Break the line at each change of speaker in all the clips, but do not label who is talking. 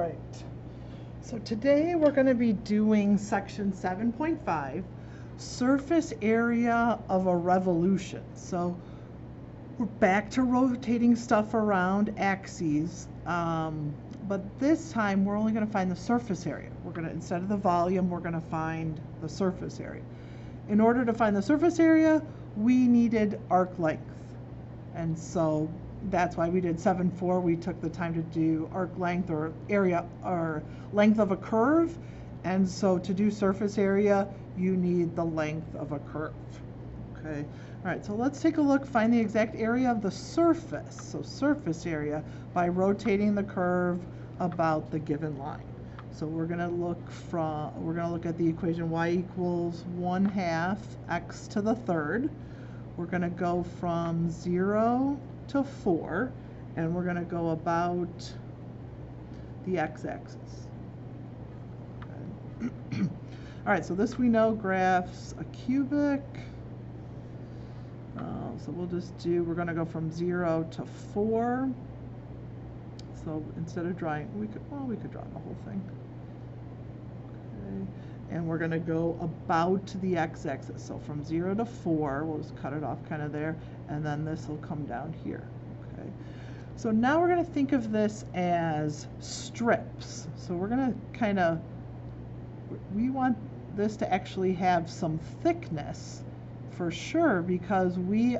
right, so today we're going to be doing section 7.5, surface area of a revolution. So we're back to rotating stuff around axes, but this time we're only going to find the surface area. We're going to, instead of the volume, we're going to find the surface area. In order to find the surface area, we needed arc length. And so that's why we did 7.4. We took the time to do arc length or area or length of a curve. And so to do surface area, you need the length of a curve. Okay. All right, so let's take a look, find the exact area of the surface. So surface area by rotating the curve about the given line. So we're going to look at the equation y equals 1/2 x to the third. We're going to go from 0 to 4, and we're going to go about the x-axis. Okay. All right, so this we know graphs a cubic. So we'll just do, we're going to go from 0 to 4. So instead of drawing, we could draw the whole thing. Okay. And we're going to go about the x-axis. So from 0 to 4, we'll just cut it off kind of there, and then this will come down here. Okay. So now we're going to think of this as strips. So we're going to we want this to actually have some thickness for sure, because we're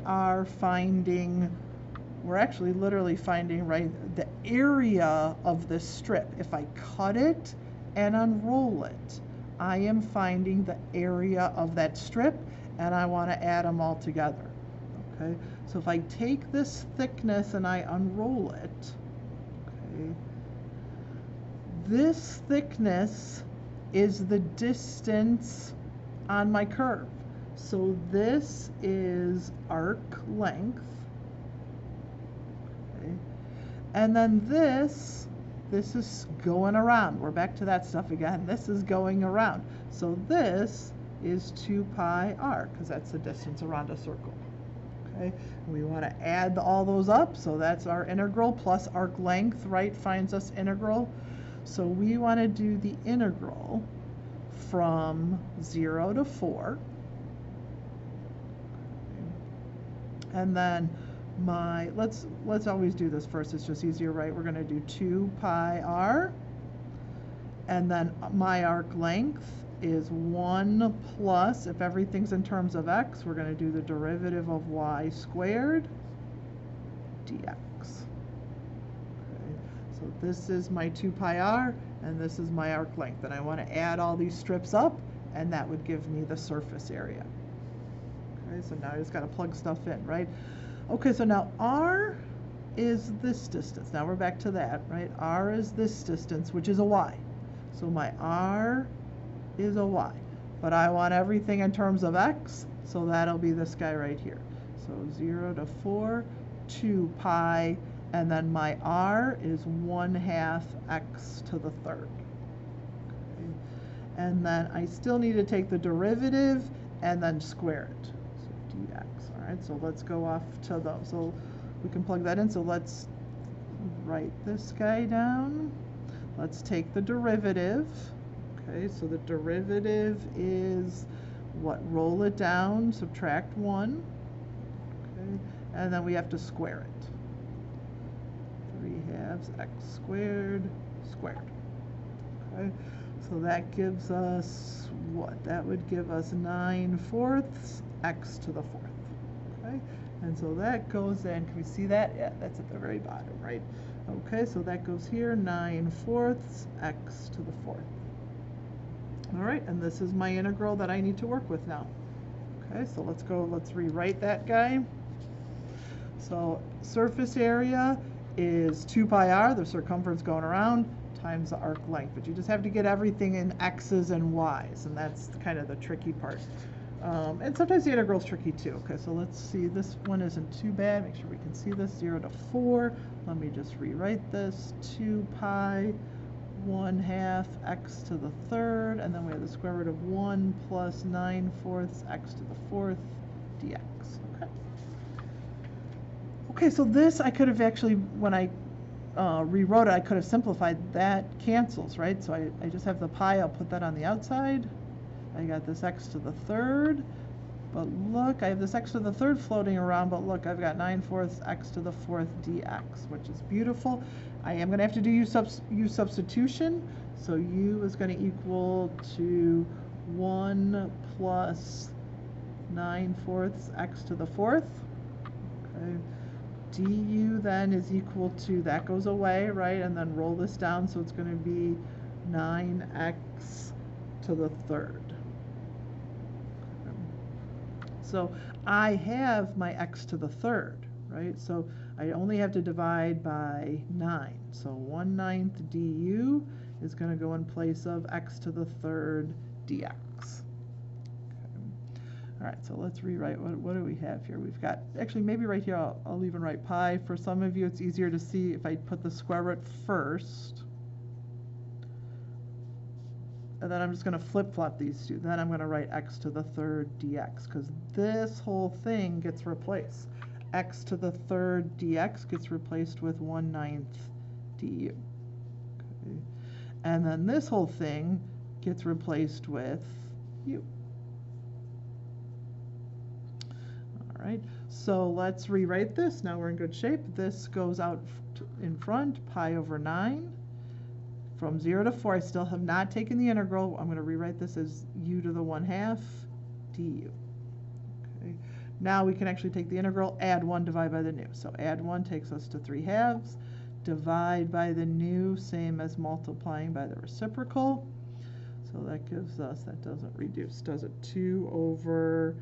actually literally finding, right, the area of this strip. If I cut it and unroll it, I am finding the area of that strip, and I want to add them all together. Okay, so if I take this thickness and I unroll it, okay, this thickness is the distance on my curve. So this is arc length. Okay. And then this is going around. We're back to that stuff again. This is going around. So this is 2 pi r, because that's the distance around a circle. Okay. And we want to add all those up. So that's our integral plus arc length, right, finds us integral. So we want to do the integral from 0 to 4. And then let's always do this first. It's just easier, right? We're going to do 2 pi r. And then my arc length is 1 plus, if everything's in terms of x, we're going to do the derivative of y squared dx. Okay. So this is my 2 pi r, and this is my arc length. And I want to add all these strips up, and that would give me the surface area. Okay, so now I just got to plug stuff in, right? Okay, so now r is this distance. Now we're back to that, right? R is this distance, which is a y. So my r is a y. But I want everything in terms of x, so that'll be this guy right here. So 0 to 4, 2 pi, and then my r is 1/2 x to the third. Okay. And then I still need to take the derivative and then square it. So dx. All right, so let's go off to those. So we can plug that in. So let's write this guy down. Let's take the derivative. Okay, so the derivative is what? Roll it down, subtract 1. Okay, and then we have to square it. 3/2 x squared squared. Okay, so that gives us what? That would give us 9/4 x to the 4th. Okay, and so that goes in. Can we see that? Yeah, that's at the very bottom, right? Okay, so that goes here, 9/4 x to the 4th. All right, and this is my integral that I need to work with now. Okay, so let's rewrite that guy. So surface area is 2 pi r, the circumference going around, times the arc length. But you just have to get everything in x's and y's, and that's kind of the tricky part. And sometimes the integral is tricky too. Okay, so let's see, this one isn't too bad. Make sure we can see this, 0 to 4. Let me just rewrite this, 2 pi 1/2 x to the third, and then we have the square root of 1 plus 9/4 x to the 4th dx. Okay. Okay, so this I could have actually, when I rewrote it, I could have simplified that cancels, right? So I just have the pi, I'll put that on the outside. I got this x to the third, but look, I have this x to the third floating around, but look, I've got 9/4 x to the fourth dx, which is beautiful. I am going to have to do u substitution, so u is going to equal to 1 plus 9/4 x to the fourth. Okay. Du then is equal to, that goes away, right? And then roll this down, so it's going to be 9x to the third. So I have my x to the third, right? So I only have to divide by 9. So 1/9 du is going to go in place of x to the third dx. All right, so let's rewrite, what do we have here? We've got, actually maybe right here I'll even write pi. For some of you it's easier to see if I put the square root first. And then I'm just going to flip-flop these two. Then I'm going to write x to the third dx, because this whole thing gets replaced. X to the third dx gets replaced with 1/9 du. Okay. And then this whole thing gets replaced with u. All right, so let's rewrite this. Now we're in good shape. This goes out in front, pi over 9. From 0 to 4, I still have not taken the integral. I'm going to rewrite this as u to the 1/2 du. Okay. Now we can actually take the integral, add 1, divide by the new. So add 1 takes us to 3/2. Divide by the new, same as multiplying by the reciprocal. So that gives us, that doesn't reduce, does it? 2 over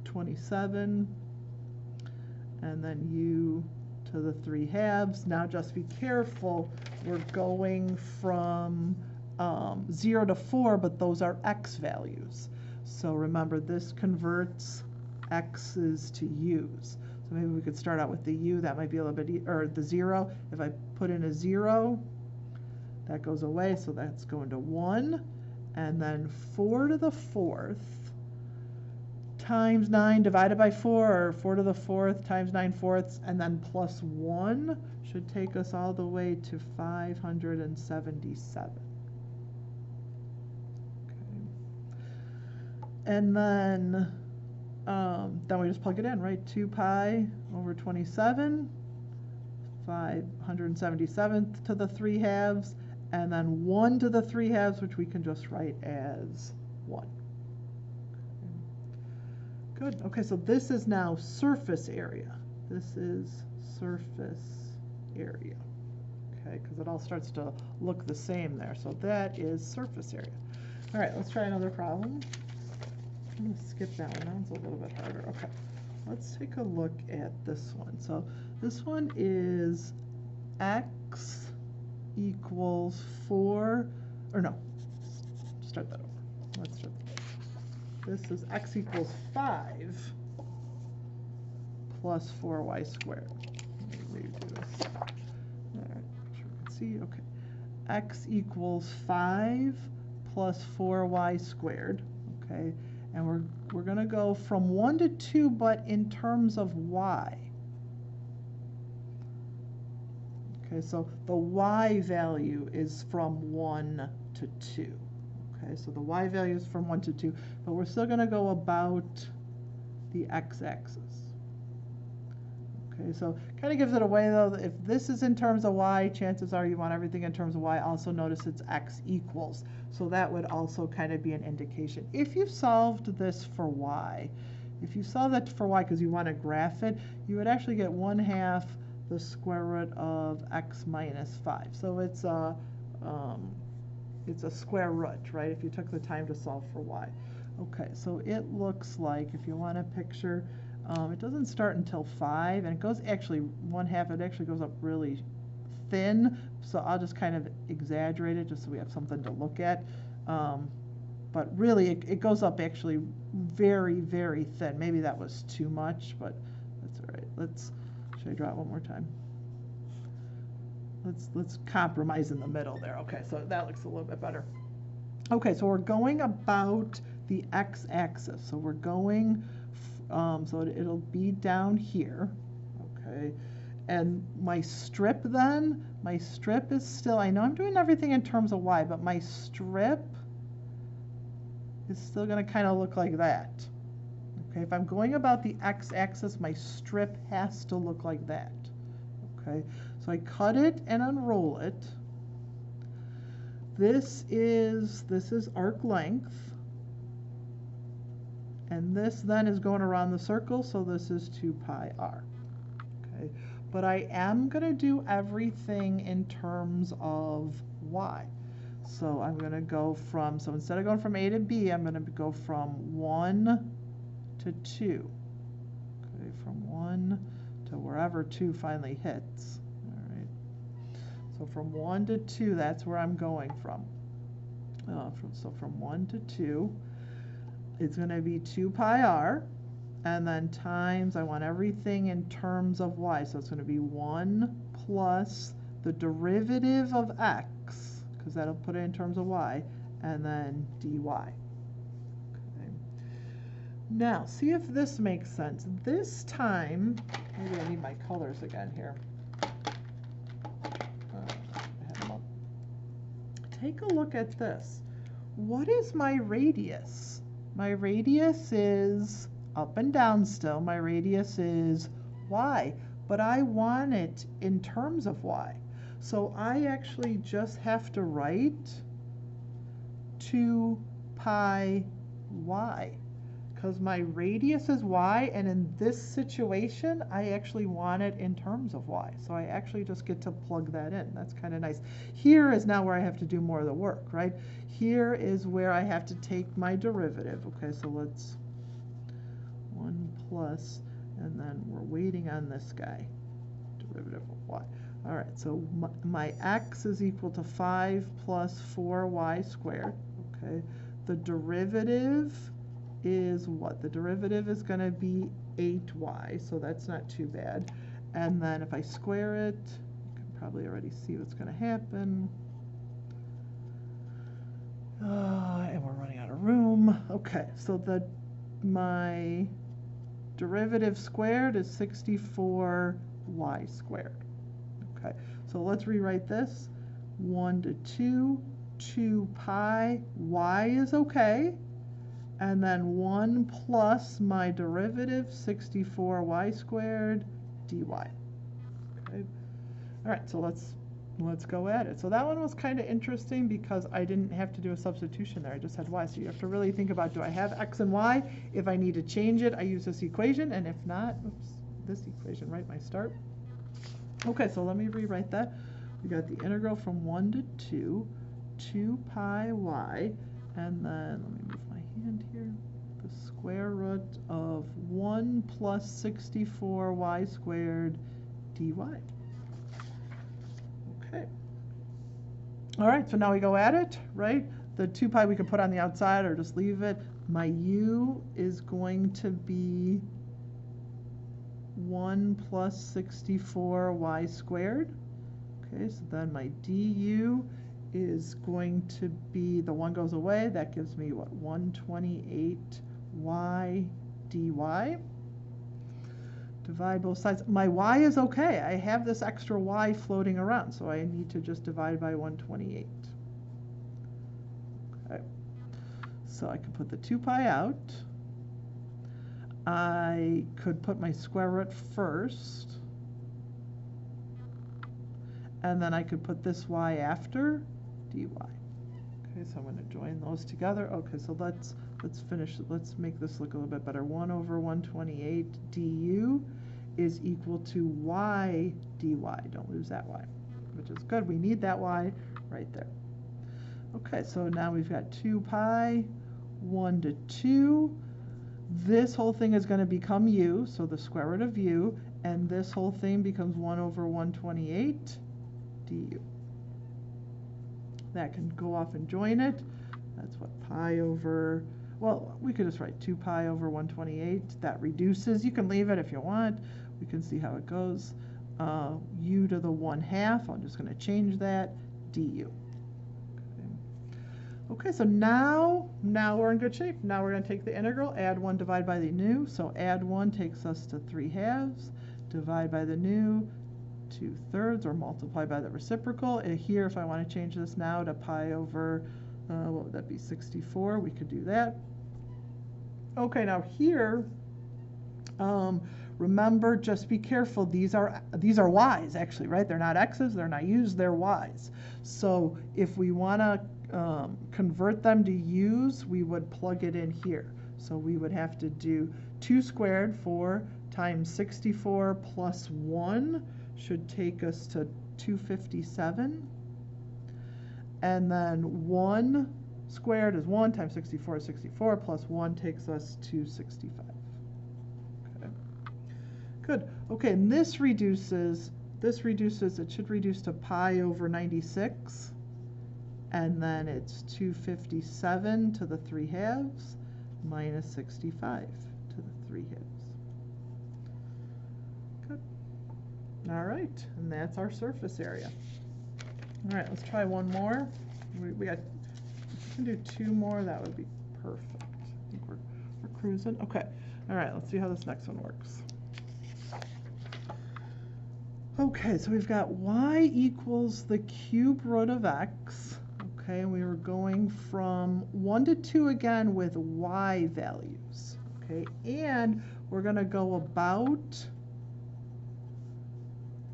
27, and then u to the 3/2. Now just be careful, we're going from 0 to 4, but those are x values. So remember, this converts x's to u's. So maybe we could start out with the u, that might be a little bit, or the 0. If I put in a 0, that goes away, so that's going to 1. And then 4 to the 4th times 9 divided by 4, or 4 to the 4th times 9/4, and then plus 1 should take us all the way to 577. Okay. And then we just plug it in, right? 2 pi over 27, 577th to the 3/2, and then 1 to the 3/2, which we can just write as 1. Good. Okay, so this is now surface area. This is surface area. Okay, because it all starts to look the same there. So that is surface area. All right, let's try another problem. I'm going to skip that one. That one's a little bit harder. Okay, let's take a look at this one. So this one is x equals 4, or no, start that over. Let's start that over. This is x equals 5 plus 4y squared. Let me redo this. All right, make sure we can see. Okay, x equals 5 plus 4y squared. Okay, and we're going to go from 1 to 2, but in terms of y. Okay, so the y value is from 1 to 2. Okay, so the y value is from 1 to 2, but we're still going to go about the x-axis. Okay, so kind of gives it away, though. If this is in terms of y, chances are you want everything in terms of y. Also notice it's x equals, so that would also kind of be an indication. If you solved this for y, if you solve that for y because you want to graph it, you would actually get 1/2 the square root of x minus 5. So it's a square root, right, if you took the time to solve for y. Okay, so it looks like, if you want to picture, it doesn't start until 5, and it goes actually 1/2, it actually goes up really thin, so I'll just kind of exaggerate it just so we have something to look at. But really, it goes up actually very, very thin. Maybe that was too much, but that's all right. Should I draw it one more time? Let's compromise in the middle there. Okay, so that looks a little bit better. Okay, so we're going about the x-axis. So we're going, so it'll be down here. Okay, And my strip then, my strip is still, I know I'm doing everything in terms of y, but my strip is still going to kind of look like that. Okay, if I'm going about the x-axis, my strip has to look like that. Okay, so I cut it and unroll it. This is arc length. And this then is going around the circle, so this is 2 pi r. Okay, but I am going to do everything in terms of y. So I'm going to go from, so instead of going from A to B, I'm going to go from 1 to 2. Okay, from 1 to wherever 2 finally hits. All right. So from 1 to 2, that's where I'm going from. So from 1 to 2, it's going to be 2 pi r, and then times, I want everything in terms of y, so it's going to be 1 plus the derivative of x, because that'll put it in terms of y, and then dy. Okay. Now, see if this makes sense. This time, maybe I need my colors again here. Take a look at this. What is my radius? My radius is up and down still. My radius is y, but I want it in terms of y. So I actually just have to write 2 pi y, because my radius is y, and in this situation, I actually want it in terms of y. So I actually just get to plug that in. That's kind of nice. Here is now where I have to do more of the work, right? Here is where I have to take my derivative. Okay, so let's 1 plus, and then we're waiting on this guy, derivative of y. All right, so my x is equal to 5 plus 4y squared. Okay, the derivative is what? The derivative is going to be 8y, so that's not too bad. And then if I square it, you can probably already see what's going to happen. And we're running out of room. Okay, so my derivative squared is 64y squared. Okay, so let's rewrite this. 1 to 2, 2 pi, y is okay. And then 1 plus my derivative, 64y squared, dy. Okay. All right, so let's go at it. So that one was kind of interesting because I didn't have to do a substitution there. I just had y. So you have to really think about, do I have x and y? If I need to change it, I use this equation. And if not, oops, this equation, right, my start. Okay, so let me rewrite that. We got the integral from 1 to 2, 2 pi y, and then, let me move my hand here, the square root of 1 plus 64y squared dy. Okay. All right, so now we go at it, right? The 2 pi we can put on the outside or just leave it. My u is going to be 1 plus 64y squared. Okay, so then my du is going to be, the 1 goes away, that gives me what, 128y dy. Divide both sides. My y is okay. I have this extra y floating around, so I need to just divide by 128. Okay, so I could put the 2 pi out. I could put my square root first, and then I could put this y after dy. Okay, so I'm going to join those together. Okay, so let's finish. Let's make this look a little bit better. 1 over 128 du is equal to y dy. Don't lose that y, which is good. We need that y right there. Okay, so now we've got 2 pi, 1 to 2. This whole thing is going to become u, so the square root of u, and this whole thing becomes 1 over 128 du. That can go off and join it. That's what pi over, well, we could just write 2 pi over 128. That reduces. You can leave it if you want. We can see how it goes. U to the 1/2. I'm just going to change that. Du. Okay, so now we're in good shape. Now we're going to take the integral, add 1, divide by the new. So add 1 takes us to 3/2. Divide by the new 2/3 or multiply by the reciprocal. Here, if I want to change this now to pi over, what would that be, 64, we could do that. Okay, now here, remember, just be careful, these are y's actually, right? They're not x's, they're not u's, they're y's. So if we want to convert them to u's, we would plug it in here. So we would have to do 2 squared, 4 times 64 plus 1 should take us to 257. And then 1 squared is 1 times 64 is 64, plus 1 takes us to 65. Okay. Good. Okay, and this reduces, it should reduce to pi over 96. And then it's 257 to the 3/2 minus 65 to the 3/2. Good. All right, and that's our surface area. All right, let's try one more. We can do 2 more, that would be perfect. I think we're cruising. Okay, all right, let's see how this next one works. Okay, so we've got y equals the cube root of x. Okay, and we were going from 1 to 2 again with y values. Okay, and we're going to go about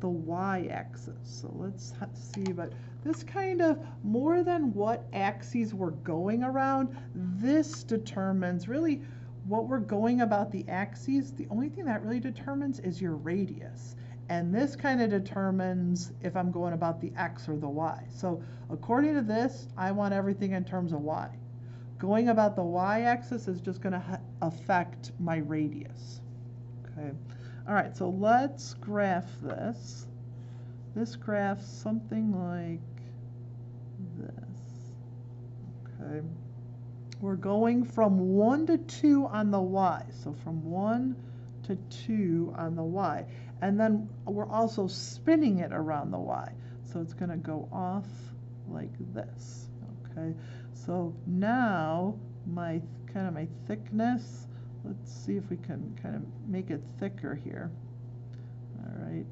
the y-axis. So let's see, but this kind of, more than what axes we're going around, this determines really what we're going about the axes. The only thing that really determines is your radius. And this kind of determines if I'm going about the x or the y. So according to this, I want everything in terms of y. Going about the y-axis is just going to affect my radius. Okay. All right, so let's graph this. This graphs something like this. Okay. We're going from 1 to 2 on the y. So from 1 to 2 on the y. And then we're also spinning it around the y. So it's going to go off like this. Okay. So now my thickness, let's see if we can kind of make it thicker here. All right.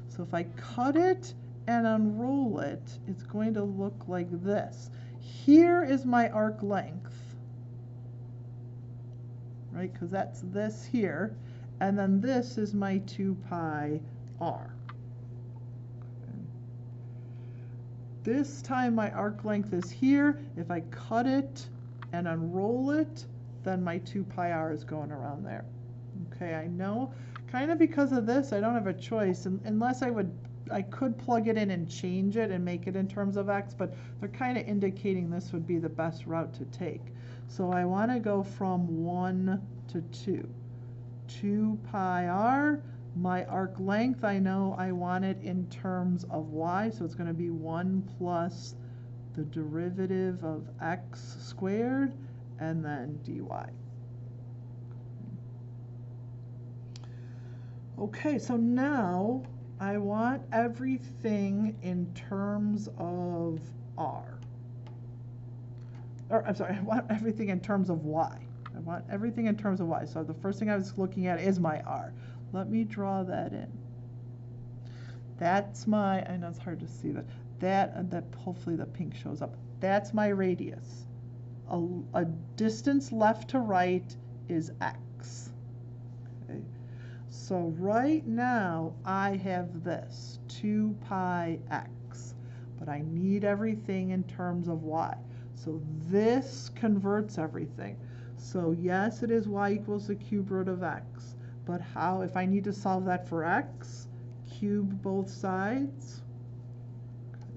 So if I cut it and unroll it, it's going to look like this. Here is my arc length, right? Because that's this here. And then this is my 2 pi r. Okay. This time my arc length is here. If I cut it and unroll it, then my 2 pi r is going around there. Okay, I know kind of because of this, I don't have a choice unless I could plug it in and change it and make it in terms of x, but they're kind of indicating this would be the best route to take. So I want to go from 1 to 2. 2 pi r, my arc length, I know I want it in terms of y, so it's going to be 1 plus the derivative of x squared, and then dy. Okay, so now I want everything in terms of r. Or, I'm sorry, I want everything in terms of y. I want everything in terms of y. So the first thing I was looking at is my r. Let me draw that in. That's my, I know it's hard to see, but that hopefully the pink shows up. That's my radius. A distance left to right is x. Okay. So right now I have this, 2 pi x, but I need everything in terms of y. So this converts everything. So yes, it is y equals the cube root of x. But how, if I need to solve that for x, cube both sides.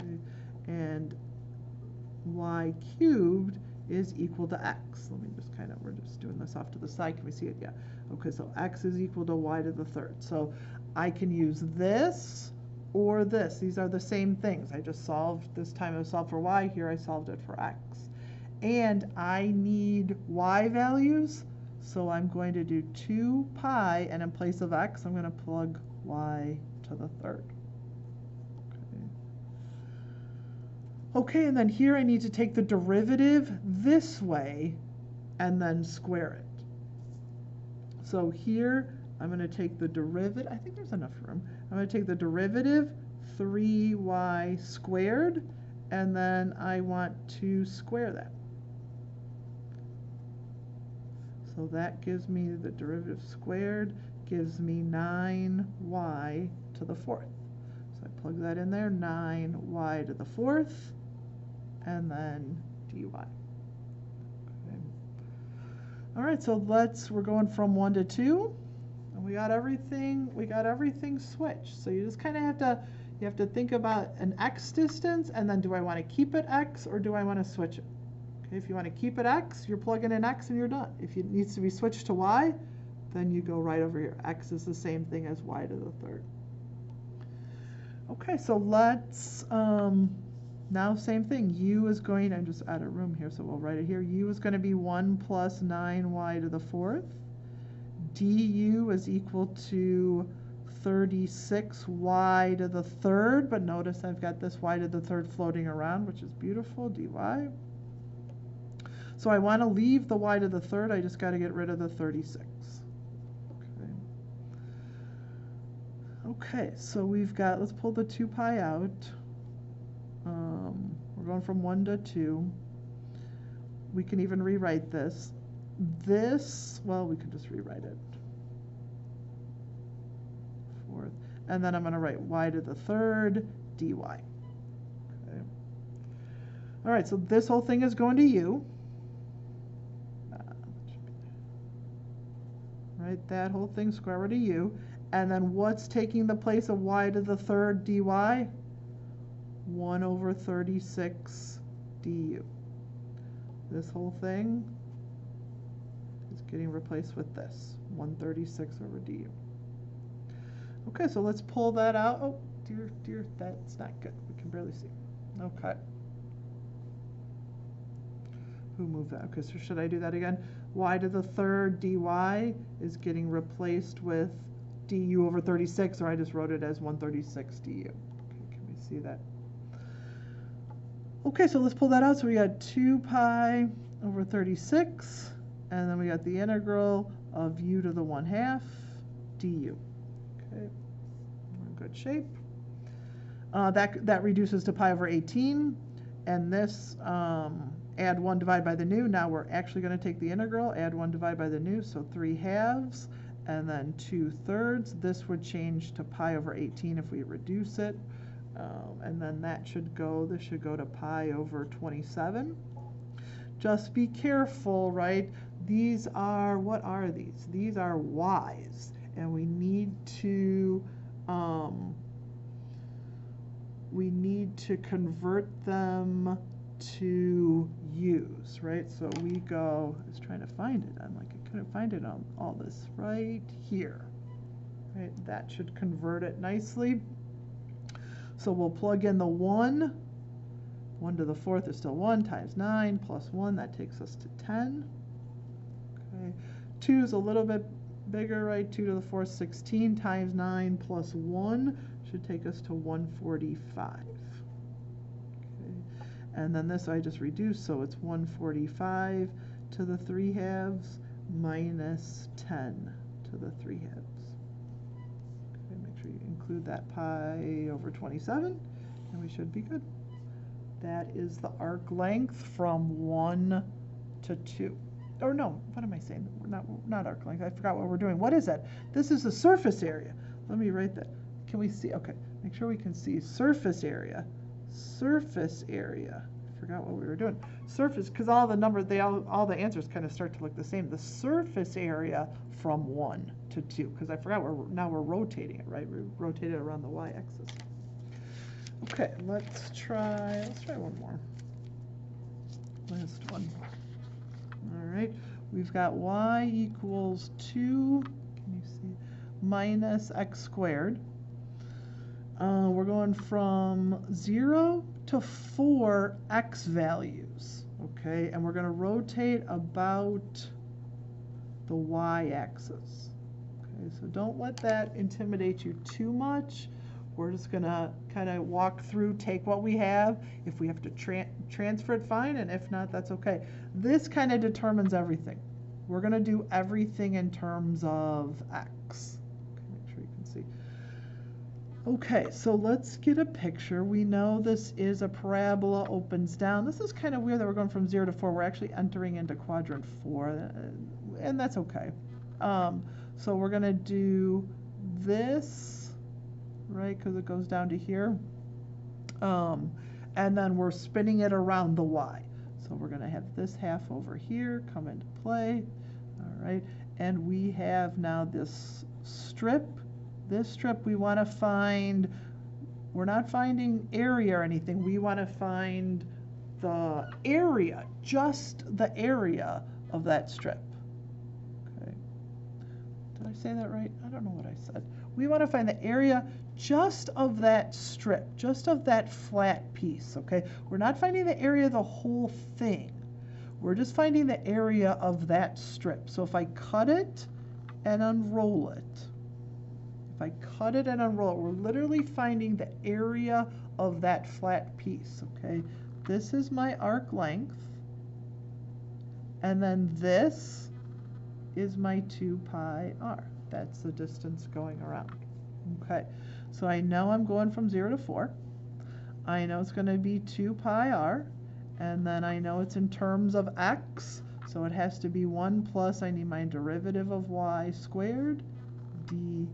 Okay. And y cubed is equal to x. Let me just we're just doing this off to the side. Can we see it? Yeah. Okay, so x is equal to y to the 3rd. So I can use this or this. These are the same things. I just solved, this time I solved for y, here I solved it for x. And I need y values, so I'm going to do 2 pi, and in place of x, I'm going to plug y to the 3rd. Okay, and then here I need to take the derivative this way and then square it. So here I'm going to take the derivative, I think there's enough room. I'm going to take the derivative 3y squared, and then I want to square that. So that gives me the derivative squared, gives me 9y to the fourth. So I plug that in there, 9y to the fourth, and then dy. Okay. All right, so we're going from 1 to 2, and we got everything switched. So you just kind of have to think about an x distance, and then do I want to keep it x or do I want to switch it? Okay, if you want to keep it x, you're plugging in x and you're done. If it needs to be switched to y, then you go right over here. X is the same thing as y to the third. Okay, so let's, now same thing. U is going, I'm just out of room here, so we'll write it here. U is going to be 1 plus 9y to the fourth. Du is equal to 36y to the third, but notice I've got this y to the third floating around, which is beautiful, dy. So I want to leave the y to the third, I just got to get rid of the 36. Okay, so we've got, let's pull the 2 pi out. We're going from 1 to 2. We can even rewrite this. Well, we can just rewrite it. Fourth. And then I'm going to write y to the third dy. Okay. All right, so this whole thing is going to u. Right, that whole thing square root of u. And then what's taking the place of y to the third dy? 1 over 36 du. This whole thing is getting replaced with this, 136 over du. Okay, so let's pull that out. Oh, dear, that's not good. We can barely see. Okay. Who moved that? Okay, so should I do that again? Y to the third dy is getting replaced with du over 36, or I just wrote it as 136 du. Okay, can we see that? Okay, so let's pull that out. So we got 2 pi over 36, and then we got the integral of u to the 1/2 du. Okay, we're in good shape. That reduces to pi over 18, and this add 1 divided by the new. Now we're actually going to take the integral, add 1 divided by the new, so 3/2, and then 2/3. This would change to pi over 18 if we reduce it. And then this should go to pi over 27. Just be careful, right? These are, what are these? These are y's, and we need to convert them to u's, right? So we go, I was trying to find it. I'm like, I couldn't find it on all this right here. Right, that should convert it nicely. So we'll plug in the 1. 1 to the fourth is still 1 times 9 plus 1. That takes us to 10. Okay. 2 is a little bit bigger, right? 2 to the fourth, 16 times 9 plus 1 should take us to 145. Okay. And then this I just reduced, so it's 145 to the 3/2 minus 10 to the 3/2. Make sure you include that pi over 27, and we should be good. That is the arc length from 1 to 2. Or no, what am I saying? We're not arc length. I forgot what we're doing. What is that? This is the surface area. Let me write that. Can we see? Okay, make sure we can see surface area. Surface area. I forgot what we were doing. Surface, because all the numbers, all the answers kind of start to look the same. The surface area from 1 to 2, because I forgot now we're rotating it, right? We rotate it around the y-axis. Okay, let's try one more. Last one. All right, we've got y equals 2, can you see, minus x squared. We're going from 0 to 4 x values, okay? And we're going to rotate about the y-axis. Okay, so don't let that intimidate you too much. We're just going to kind of walk through, take what we have. If we have to transfer it, fine, and if not, that's okay. This kind of determines everything, We're going to do everything in terms of x. Okay, make sure you can see. Okay, so let's get a picture. We know this is a parabola, opens down. This is kind of weird that we're going from 0 to 4. We're actually entering into quadrant 4, and that's okay. So we're going to do this, right, because it goes down to here. And then we're spinning it around the y. So we're going to have this half over here come into play. All right, and we have now this strip. This strip we want to find, we're not finding area or anything, we want to find the area, just the area of that strip. Okay. Did I say that right? I don't know what I said. We want to find the area just of that strip, just of that flat piece, okay? We're not finding the area of the whole thing. We're just finding the area of that strip. So if I cut it and unroll it, if I cut it and unroll it, we're literally finding the area of that flat piece, okay? This is my arc length, and then this is my 2 pi r. That's the distance going around, okay? So I know I'm going from 0 to 4. I know it's going to be 2 pi r, and then I know it's in terms of x, so it has to be 1 plus, I need my derivative of y squared dx.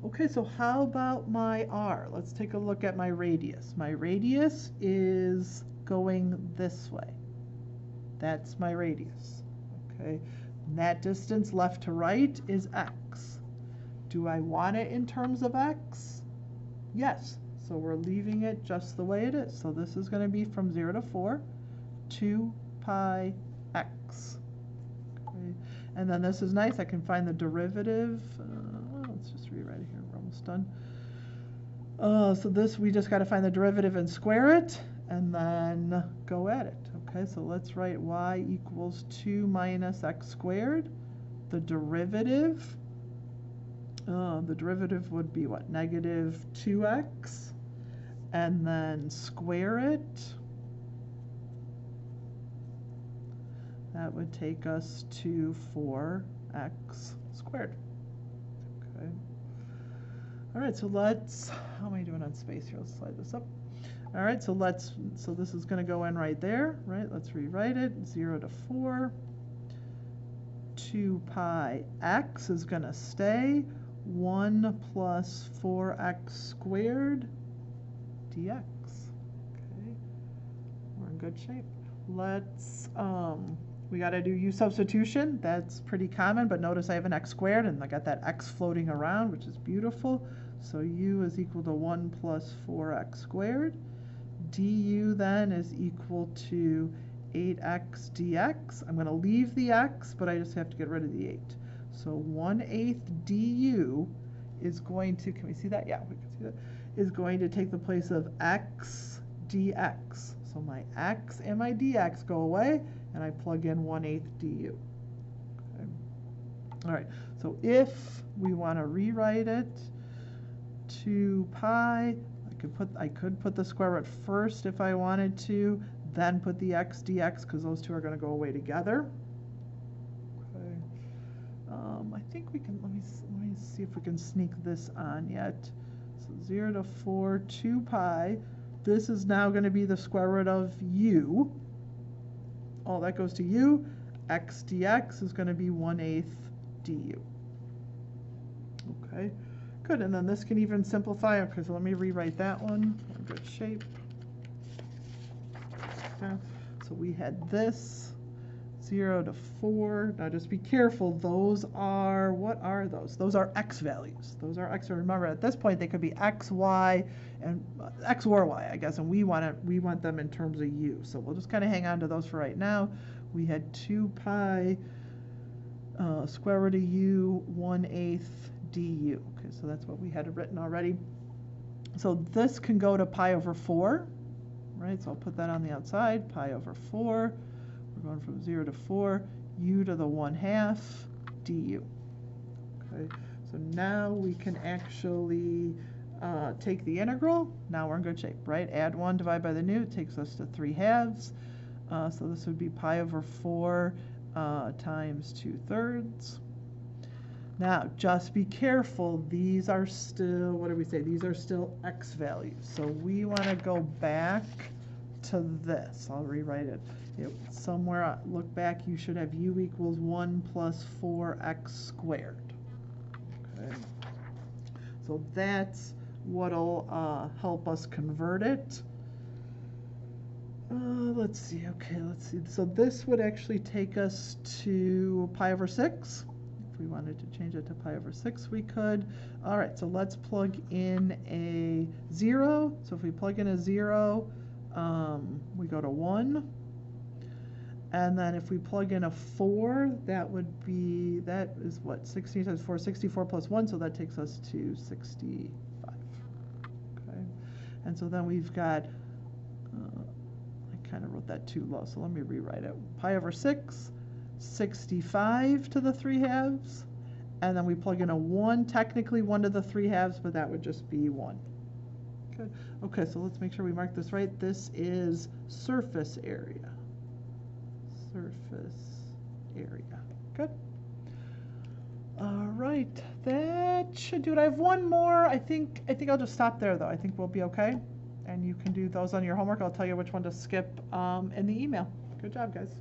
Okay, so how about my r? Let's take a look at my radius. My radius is going this way. That's my radius, okay? And that distance left to right is x. Do I want it in terms of x? Yes. So we're leaving it just the way it is. So this is going to be from 0 to 4, 2 pi x. Okay. And then this is nice. I can find the derivative. Let's just rewrite it here. We're almost done. So this, we just got to find the derivative and square it, and then go at it. Okay, so let's write y equals 2 minus x squared. The derivative would be what? Negative 2x. And then square it. That would take us to 4x squared. Okay. All right, so let's, how am I doing on space here? Let's slide this up. All right, so this is going to go in right there, right? Let's rewrite it. 0 to 4. 2 pi x is going to stay. 1 plus 4x squared dx. Okay, we're in good shape. Let's, we got to do u substitution. That's pretty common, but notice I have an x squared, and I got that x floating around, which is beautiful. So u is equal to 1 plus 4x squared. Du then is equal to 8x dx. I'm going to leave the x, but I just have to get rid of the 8. So 1/8 du is going to, can we see that? Yeah, we can see that. Is going to take the place of x dx. So my x and my dx go away, and I plug in 1/8 du. Okay. All right, so if we want to rewrite it, 2 pi, I could put the square root first if I wanted to, then put the x dx, because those two are going to go away together. Okay. I think we can, let me see if we can sneak this on yet. So 0 to 4, 2 pi. This is now going to be the square root of u. All that goes to u. X dx is going to be 1/8 du. Okay, good. And then this can even simplify. Okay, so let me rewrite that one. We're in good shape. Okay. So we had this 0 to 4. Now just be careful. Those are, what are those? Those are x values. Those are x. Remember, at this point they could be x, y, and x or y, I guess, and we want them in terms of u. So we'll just kind of hang on to those for right now. We had 2 pi square root of u 1/8 du. Okay, so that's what we had written already. So this can go to pi over 4, right? So I'll put that on the outside. Pi over 4. We're going from 0 to 4, u to the 1/2 du. Okay, so now we can actually take the integral. Now we're in good shape, right? Add 1, divide by the new, takes us to 3/2. So this would be pi over 4 times 2/3. Now, just be careful. These are still, what do we say? These are still x values. So we want to go back to this. I'll rewrite it. Somewhere, look back, you should have u equals 1 plus 4x squared. Okay. So that's what'll help us convert it. Let's see. Okay, let's see. So this would actually take us to pi over 6. If we wanted to change it to pi over 6, we could. All right, so let's plug in a 0. So if we plug in a 0, we go to 1. And then if we plug in a 4, that is what, 16 times 4, 64 plus 1, so that takes us to 65. Okay, and so then we've got, I kind of wrote that too low, so let me rewrite it. Pi over 6, 65 to the 3/2, and then we plug in a 1, technically 1 to the 3/2, but that would just be 1. Good. Okay, so let's make sure we mark this right. This is surface area. Surface area. Good. All right, that should do it. I have one more. I think I'll just stop there though. I think we'll be okay. And you can do those on your homework. I'll tell you which one to skip in the email. Good job, guys.